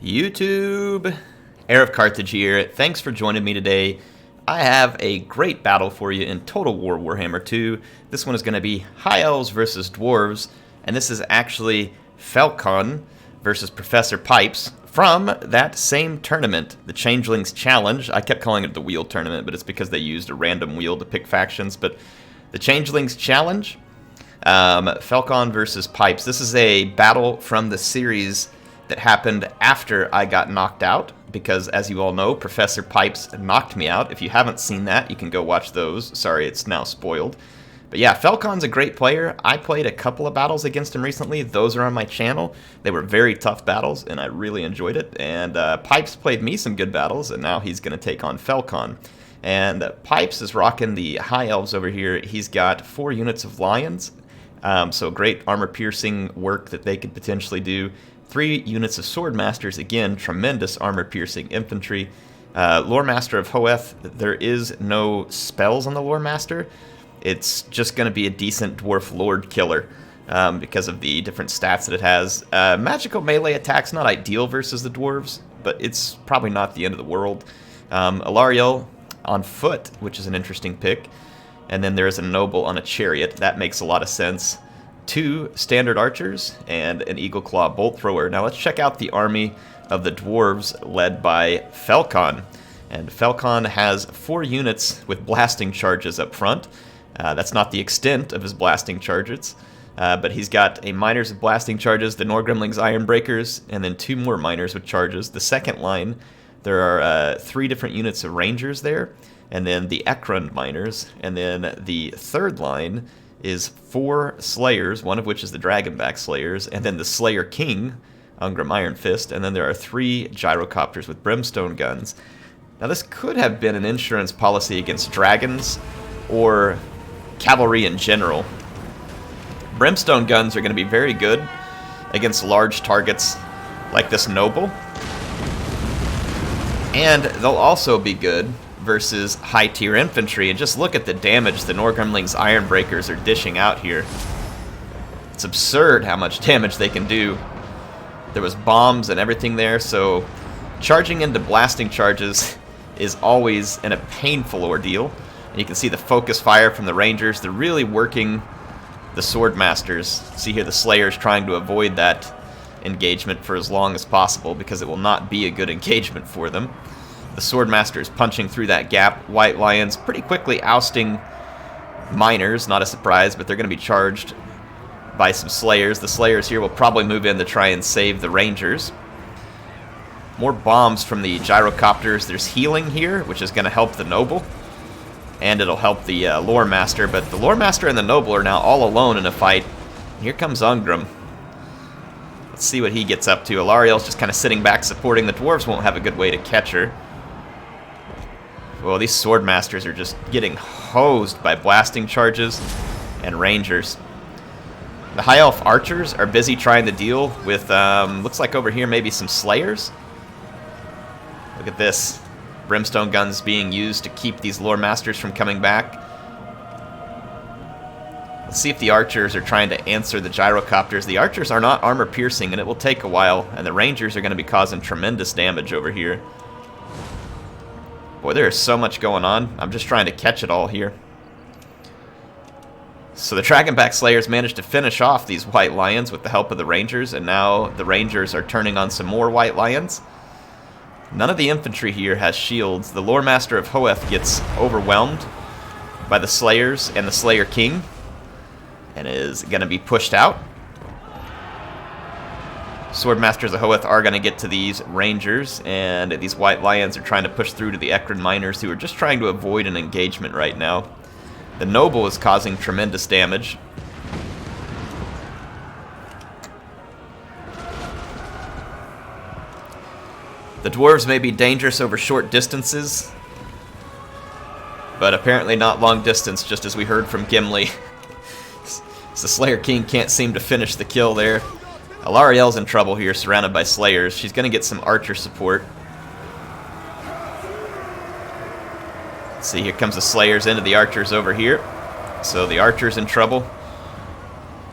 YouTube, HeirofCarthage here. Thanks for joining me today. I have a great battle for you in Total War Warhammer 2. This one is going to be High Elves versus Dwarves, and this is actually Felkon versus Professor Pipes from that same tournament, the Changeling's Challenge. I kept calling it the Wheel Tournament, but it's because they used a random wheel to pick factions. But the Changeling's Challenge, Felkon versus Pipes. This is a battle from the series that happened after I got knocked out, because as you all know, Professor Pipes knocked me out. If you haven't seen that, you can go watch those. Sorry, it's now spoiled. But yeah, Felkon's a great player. I played a couple of battles against him recently. Those are on my channel. They were very tough battles, and I really enjoyed it. And Pipes played me some good battles, and now he's going to take on Felkon. And Pipes is rocking the High Elves over here. He's got 4 units of Lions, so great armor-piercing work that they could potentially do. 3 units of Swordmasters, again, tremendous armor-piercing infantry. Loremaster of Hoeth, there is no spells on the Loremaster. It's just going to be a decent Dwarf Lord killer because of the different stats that it has. Magical melee attack's not ideal versus the Dwarves, but it's probably not the end of the world. Alariel on foot, which is an interesting pick. And then there's a Noble on a Chariot. That makes a lot of sense. 2 standard archers and an Eagle Claw bolt thrower. Now let's check out the army of the dwarves led by Felkon. And Felkon has 4 units with blasting charges up front. That's not the extent of his blasting charges, but he's got a miners of blasting charges, the Norgremling's Iron Breakers, and then 2 more miners with charges. The second line, there are 3 different units of rangers there, and then the Ekrund miners, and then the third line is 4 Slayers, one of which is the Dragonback Slayers, and then the Slayer King, Ungrim Iron Fist, and then there are 3 Gyrocopters with Brimstone guns. Now this could have been an insurance policy against dragons, or cavalry in general. Brimstone guns are going to be very good against large targets like this Noble, and they'll also be good versus high-tier infantry, and just look at the damage the Norgremling's Iron Breakers are dishing out here. It's absurd how much damage they can do. There was bombs and everything there, so charging into blasting charges is always a painful ordeal. And you can see the focus fire from the Rangers. They're really working the Swordmasters. See here the Slayers trying to avoid that engagement for as long as possible, because it will not be a good engagement for them. The Swordmaster is punching through that gap. White Lions pretty quickly ousting miners, not a surprise, but they're going to be charged by some Slayers. The Slayers here will probably move in to try and save the Rangers. More bombs from the Gyrocopters. There's healing here, which is going to help the Noble, and it'll help the Loremaster, but the Loremaster and the Noble are now all alone in a fight. Here comes Ungrim. Let's see what he gets up to. Alariel's just kind of sitting back supporting. The Dwarves won't have a good way to catch her. Well, these Swordmasters are just getting hosed by blasting charges and Rangers. The High Elf Archers are busy trying to deal with, looks like over here maybe some Slayers. Look at this. Brimstone guns being used to keep these Loremasters from coming back. Let's see if the Archers are trying to answer the Gyrocopters. The Archers are not armor-piercing, and it will take a while, and the Rangers are going to be causing tremendous damage over here. Boy, there is so much going on. I'm just trying to catch it all here. So the Dragonback Slayers managed to finish off these White Lions with the help of the Rangers, and now the Rangers are turning on some more White Lions. None of the infantry here has shields. The Loremaster of Hoeth gets overwhelmed by the Slayers and the Slayer King, and is going to be pushed out. Swordmasters of Hoeth are going to get to these Rangers, and these White Lions are trying to push through to the Ekrund miners, who are just trying to avoid an engagement right now. The Noble is causing tremendous damage. The Dwarves may be dangerous over short distances, but apparently not long distance, just as we heard from Gimli. The Slayer King can't seem to finish the kill there. Alariel's in trouble here, surrounded by Slayers. She's going to get some archer support. Let's see, here comes the Slayers into the Archers over here. So the Archer's in trouble.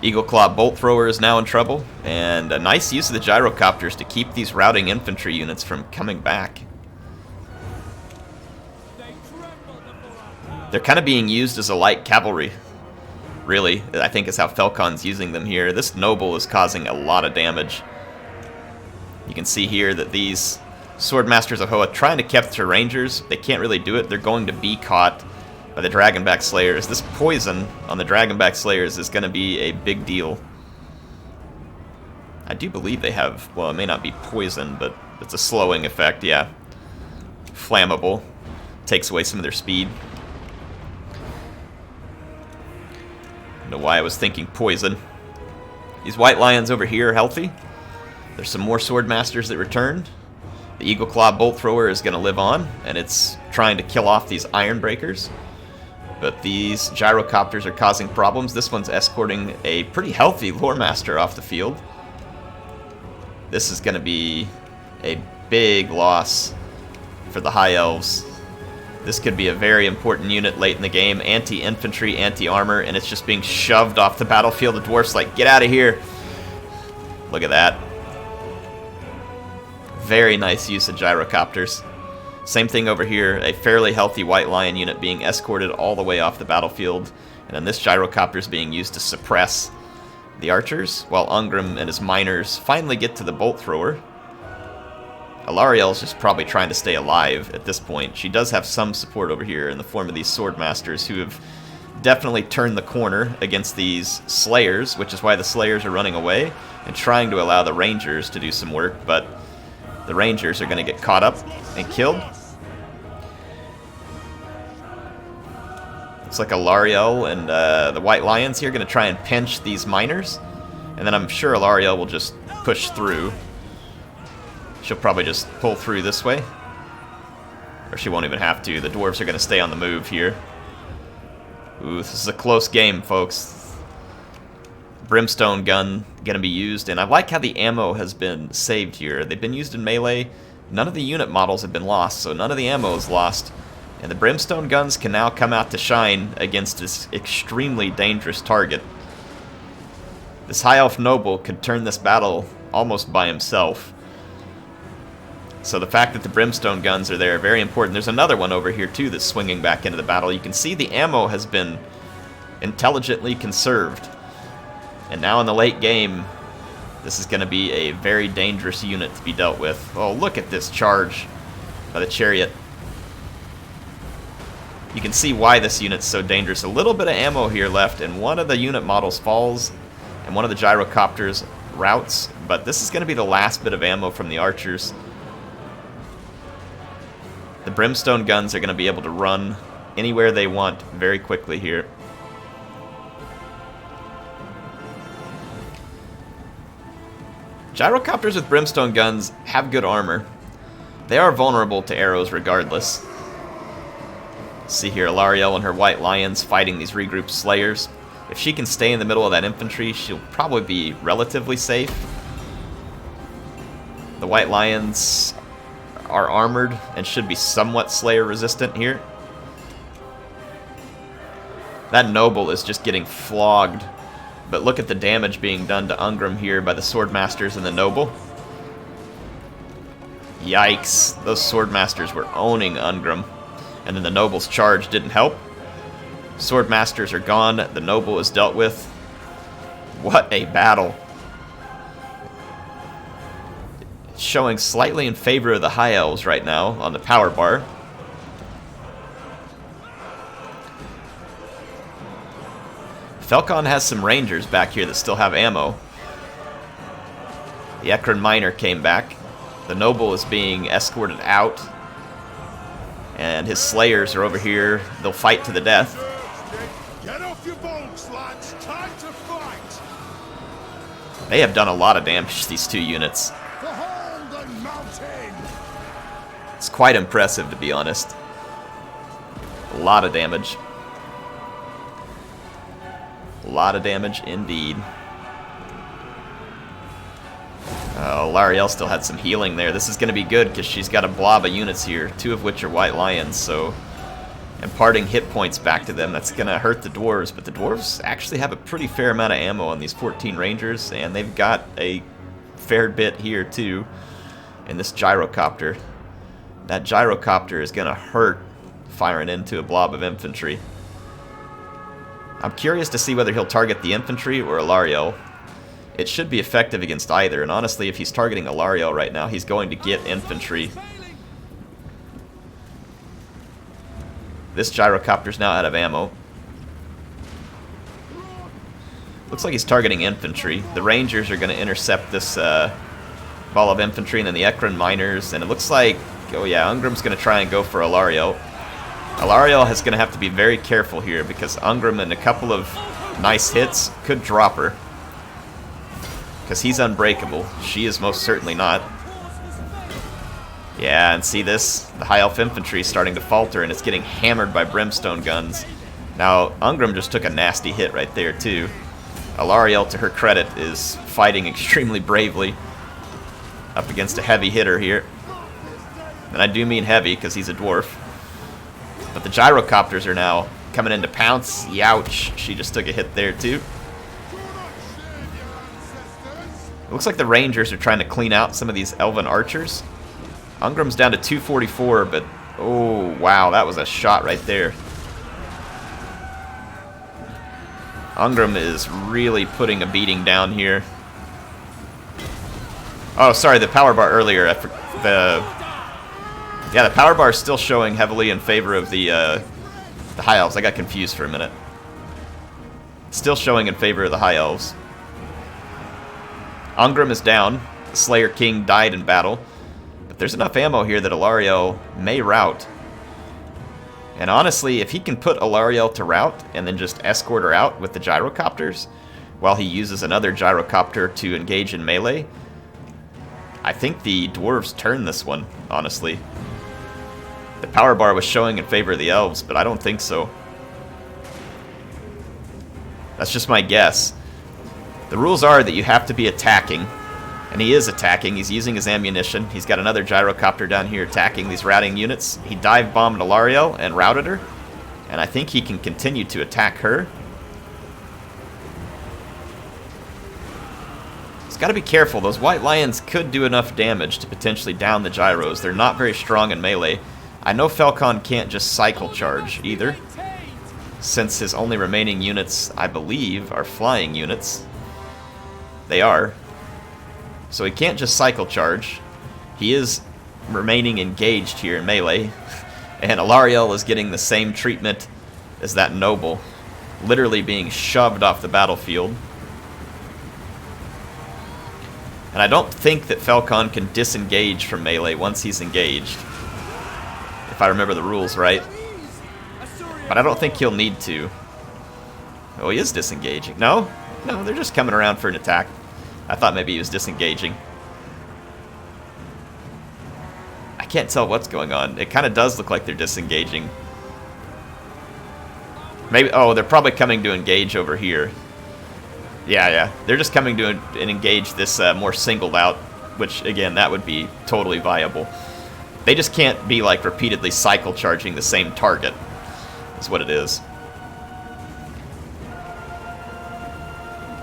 Eagle Claw Bolt Thrower is now in trouble, and a nice use of the gyrocopters to keep these routing infantry units from coming back. They're kind of being used as a light cavalry, really, I think is how Felkon's using them here. This noble is causing a lot of damage. You can see here that these Swordmasters of Hoa trying to capture Rangers, they can't really do it. They're going to be caught by the Dragonback Slayers. This poison on the Dragonback Slayers is going to be a big deal. I do believe they have, well, it may not be poison, but it's a slowing effect, yeah. Flammable. Takes away some of their speed. I don't know why I was thinking poison. These White Lions over here are healthy. There's some more Swordmasters that returned. The Eagle Claw Bolt Thrower is going to live on, and it's trying to kill off these Iron Breakers. But these gyrocopters are causing problems. This one's escorting a pretty healthy Lore Master off the field. This is going to be a big loss for the High Elves. This could be a very important unit late in the game. Anti-infantry, anti-armor, and it's just being shoved off the battlefield. The Dwarf's like, get out of here. Look at that. Very nice use of gyrocopters. Same thing over here, a fairly healthy White Lion unit being escorted all the way off the battlefield, and then this gyrocopter is being used to suppress the archers, while Ungrim and his miners finally get to the Bolt Thrower. Alarielle's just probably trying to stay alive at this point. She does have some support over here in the form of these Swordmasters who have definitely turned the corner against these Slayers, which is why the Slayers are running away and trying to allow the Rangers to do some work, but the Rangers are going to get caught up and killed. Looks like Alarielle and the White Lions here are going to try and pinch these miners. And then I'm sure Alarielle will just push through. She'll probably just pull through this way. Or she won't even have to. The dwarves are going to stay on the move here. Ooh, this is a close game, folks. Brimstone gun going to be used, and I like how the ammo has been saved here. They've been used in melee. None of the unit models have been lost, so none of the ammo is lost. And the Brimstone guns can now come out to shine against this extremely dangerous target. This High Elf Noble could turn this battle almost by himself. So the fact that the Brimstone guns are there, very important. There's another one over here too that's swinging back into the battle. You can see the ammo has been intelligently conserved. And now in the late game, this is going to be a very dangerous unit to be dealt with. Oh, look at this charge by the chariot. You can see why this unit's so dangerous. A little bit of ammo here left, and one of the unit models falls, and one of the gyrocopters routes, but this is going to be the last bit of ammo from the archers. The Brimstone guns are going to be able to run anywhere they want very quickly here. Gyrocopters with Brimstone guns have good armor. They are vulnerable to arrows regardless. See here, Alarielle and her White Lions fighting these regrouped Slayers. If she can stay in the middle of that infantry, she'll probably be relatively safe. The White Lions are armored and should be somewhat Slayer resistant here. That Noble is just getting flogged. But look at the damage being done to Ungrim here by the Swordmasters and the Noble. Yikes. Those Swordmasters were owning Ungrim. And then the Noble's charge didn't help. Swordmasters are gone. The Noble is dealt with. What a battle. It's showing slightly in favor of the High Elves right now on the power bar. Felkon has some Rangers back here that still have ammo. The Ekron Miner came back. The Noble is being escorted out. And his Slayers are over here. They'll fight to the death. Get off your bolts, lads. Time to fight. They have done a lot of damage, these two units. Behold the mountain. It's quite impressive, to be honest. A lot of damage. A lot of damage indeed. Larielle still had some healing there. This is going to be good because she's got a blob of units here, two of which are White Lions, so imparting hit points back to them. That's going to hurt the dwarves, but the dwarves actually have a pretty fair amount of ammo on these 14 rangers, and they've got a fair bit here too in this gyrocopter. That gyrocopter is going to hurt firing into a blob of infantry. I'm curious to see whether he'll target the infantry or Alariel. It should be effective against either, and honestly, if he's targeting Alariel right now, he's going to get infantry. This gyrocopter's now out of ammo. Looks like he's targeting infantry. The rangers are going to intercept this ball of infantry, and then the Ekron miners, and it looks like, oh yeah, Ungrim's going to try and go for Alariel. Alariel is going to have to be very careful here, because Ungrim in a couple of nice hits could drop her. Because he's unbreakable. She is most certainly not. Yeah, and see this? The High Elf infantry is starting to falter, and it's getting hammered by brimstone guns. Now, Ungrim just took a nasty hit right there, too. Alariel, to her credit, is fighting extremely bravely up against a heavy hitter here. And I do mean heavy, because he's a dwarf. But the gyrocopters are now coming in to pounce. Youch, she just took a hit there, too. It looks like the rangers are trying to clean out some of these elven archers. Ungrim's down to 244, but oh wow, that was a shot right there. Ungrim is really putting a beating down here. Oh, sorry, the power bar earlier. The power bar is still showing heavily in favor of the High Elves. I got confused for a minute. Still showing in favor of the High Elves. Ungrim is down. The Slayer King died in battle. But there's enough ammo here that Alariel may rout. And honestly, if he can put Alariel to rout and then just escort her out with the gyrocopters, while he uses another gyrocopter to engage in melee, I think the dwarves turn this one, honestly. The power bar was showing in favor of the elves, but I don't think so. That's just my guess. The rules are that you have to be attacking, and he is attacking. He's using his ammunition. He's got another gyrocopter down here attacking these routing units. He dive bombed Alariel and routed her, and I think he can continue to attack her. He's got to be careful. Those white lions could do enough damage to potentially down the gyros. They're not very strong in melee. I know Felkon can't just cycle charge either, since his only remaining units, I believe, are flying units. They are. So he can't just cycle charge. He is remaining engaged here in melee. And Alariel is getting the same treatment as that noble. Literally being shoved off the battlefield. And I don't think that Felkon can disengage from melee once he's engaged. If I remember the rules right. But I don't think he'll need to. Oh, he is disengaging. No? No, they're just coming around for an attack. I thought maybe he was disengaging. I can't tell what's going on. It kind of does look like they're disengaging. Maybe, oh, they're probably coming to engage over here. Yeah. They're just coming to engage this more singled out, which, again, that would be totally viable. They just can't be, like, repeatedly cycle charging the same target, is what it is.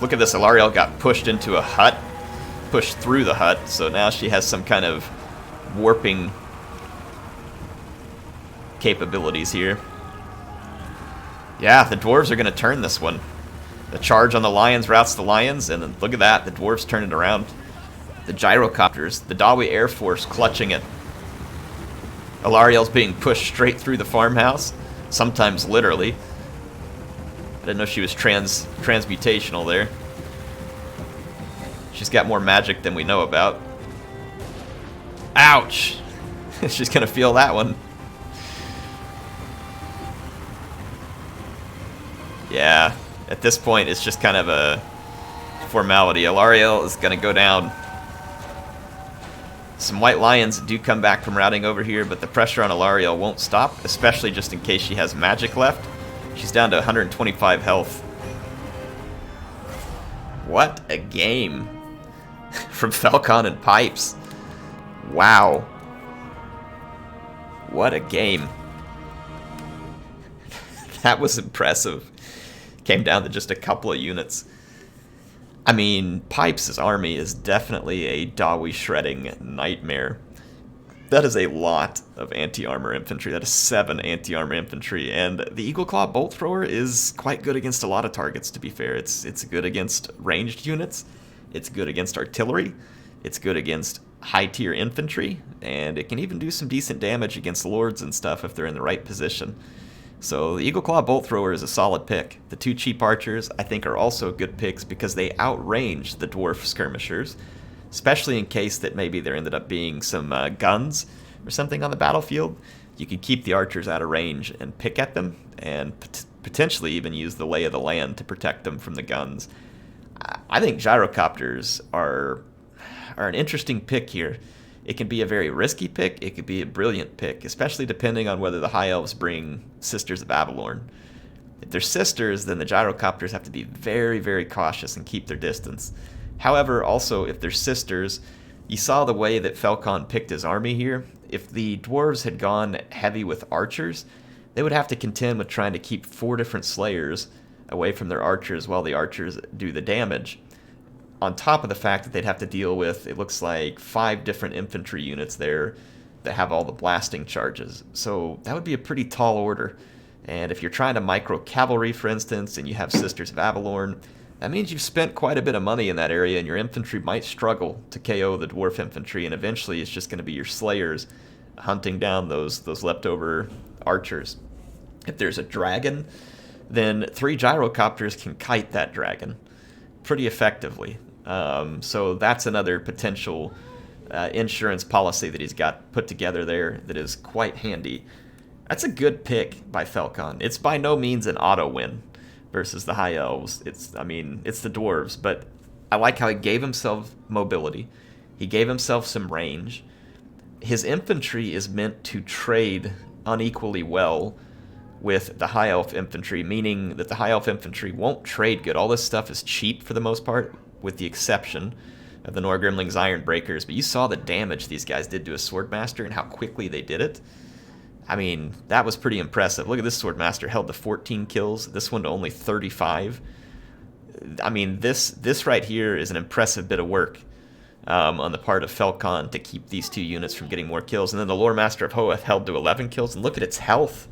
Look at this, Alariel got pushed into a hut, pushed through the hut, so now she has some kind of warping capabilities here. Yeah, the dwarves are going to turn this one. The charge on the lions routs the lions, and then look at that, the dwarves turn it around. The gyrocopters, the Dawi Air Force clutching it. Alariel's being pushed straight through the farmhouse, sometimes literally. I didn't know she was transmutational there. She's got more magic than we know about. Ouch! She's gonna feel that one. Yeah, at this point it's just kind of a formality. Alariel is gonna go down. Some white lions do come back from routing over here, but the pressure on Alariel won't stop, especially just in case she has magic left. She's down to 125 health. What a game from Felkon and Pipes. Wow. What a game. That was impressive. Came down to just a couple of units. I mean, Pipes' army is definitely a Dawi shredding nightmare. That is a lot of anti-armor infantry. That is 7 anti-armor infantry, and the Eagle Claw Bolt Thrower is quite good against a lot of targets, to be fair. It's good against ranged units, it's good against artillery, it's good against high-tier infantry, and it can even do some decent damage against lords and stuff if they're in the right position. So the Eagle Claw Bolt Thrower is a solid pick. The 2 cheap archers, I think, are also good picks because they outrange the dwarf skirmishers, especially in case that maybe there ended up being some guns or something on the battlefield. You could keep the archers out of range and pick at them, and potentially even use the lay of the land to protect them from the guns. I think gyrocopters are an interesting pick here. It can be a very risky pick, it could be a brilliant pick, especially depending on whether the High Elves bring Sisters of Avalorn. If they're sisters, then the gyrocopters have to be very, very cautious and keep their distance. However, also, if they're sisters, you saw the way that Felkon picked his army here. If the dwarves had gone heavy with archers, they would have to contend with trying to keep 4 different slayers away from their archers while the archers do the damage. On top of the fact that they'd have to deal with, it looks like, 5 different infantry units there that have all the blasting charges. So that would be a pretty tall order. And if you're trying to micro cavalry, for instance, and you have Sisters of Avalorn, that means you've spent quite a bit of money in that area, and your infantry might struggle to KO the dwarf infantry, and eventually it's just going to be your slayers hunting down those leftover archers. If there's a dragon, then 3 gyrocopters can kite that dragon pretty effectively. So that's another potential insurance policy that he's got put together there that is quite handy. That's a good pick by Felkon. It's by no means an auto win versus the High Elves. It's the dwarves, but I like how he gave himself mobility. He gave himself some range. His infantry is meant to trade unequally well with the High Elf infantry, meaning that the High Elf infantry won't trade good. All this stuff is cheap for the most part, with the exception of the Norgrimling's Iron Breakers, but you saw the damage these guys did to a Swordmaster and how quickly they did it. I mean, that was pretty impressive. Look at this Swordmaster, held to 14 kills, this one to only 35. I mean, this right here is an impressive bit of work on the part of Felkon to keep these 2 units from getting more kills. And then the Lore Master of Hoeth held to 11 kills, and look at its health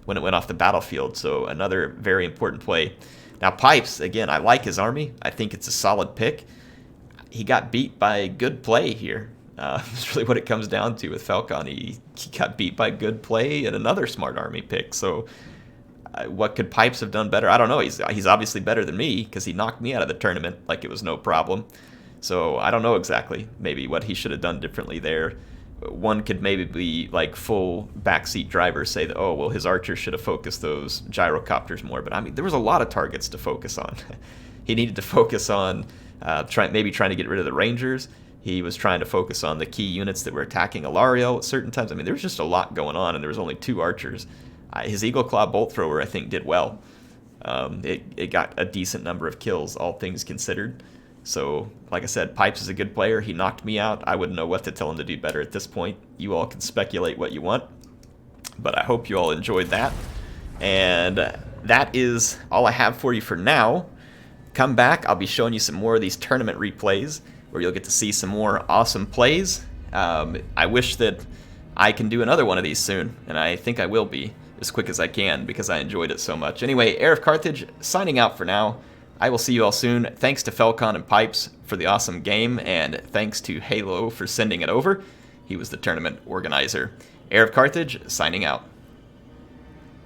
when it went off the battlefield, so another very important play. Now Pipes, again, I like his army. I think it's a solid pick. He got beat by good play here. That's really what it comes down to with Felkon. He got beat by good play and another smart army pick. So what could Pipes have done better? I don't know. He's obviously better than me because he knocked me out of the tournament like it was no problem. So I don't know exactly maybe what he should have done differently there. One could maybe be like full backseat driver, say that, oh, well, his archers should have focused those gyrocopters more. But I mean, there was a lot of targets to focus on. He needed to focus on maybe trying to get rid of the Rangers. He was trying to focus on the key units that were attacking Alariel at certain times. I mean, there was just a lot going on, and there was only 2 archers. His Eagle Claw Bolt Thrower, I think, did well. It got a decent number of kills, all things considered. So, like I said, Pipes is a good player. He knocked me out. I wouldn't know what to tell him to do better at this point. You all can speculate what you want, but I hope you all enjoyed that. And that is all I have for you for now. Come back. I'll be showing you some more of these tournament replays where you'll get to see some more awesome plays. I wish that I can do another one of these soon, and I think I will be as quick as I can because I enjoyed it so much. Anyway, HeirofCarthage signing out for now. I will see you all soon. Thanks to Felkon and Pipes for the awesome game, and thanks to Halo for sending it over. He was the tournament organizer. HeirofCarthage signing out.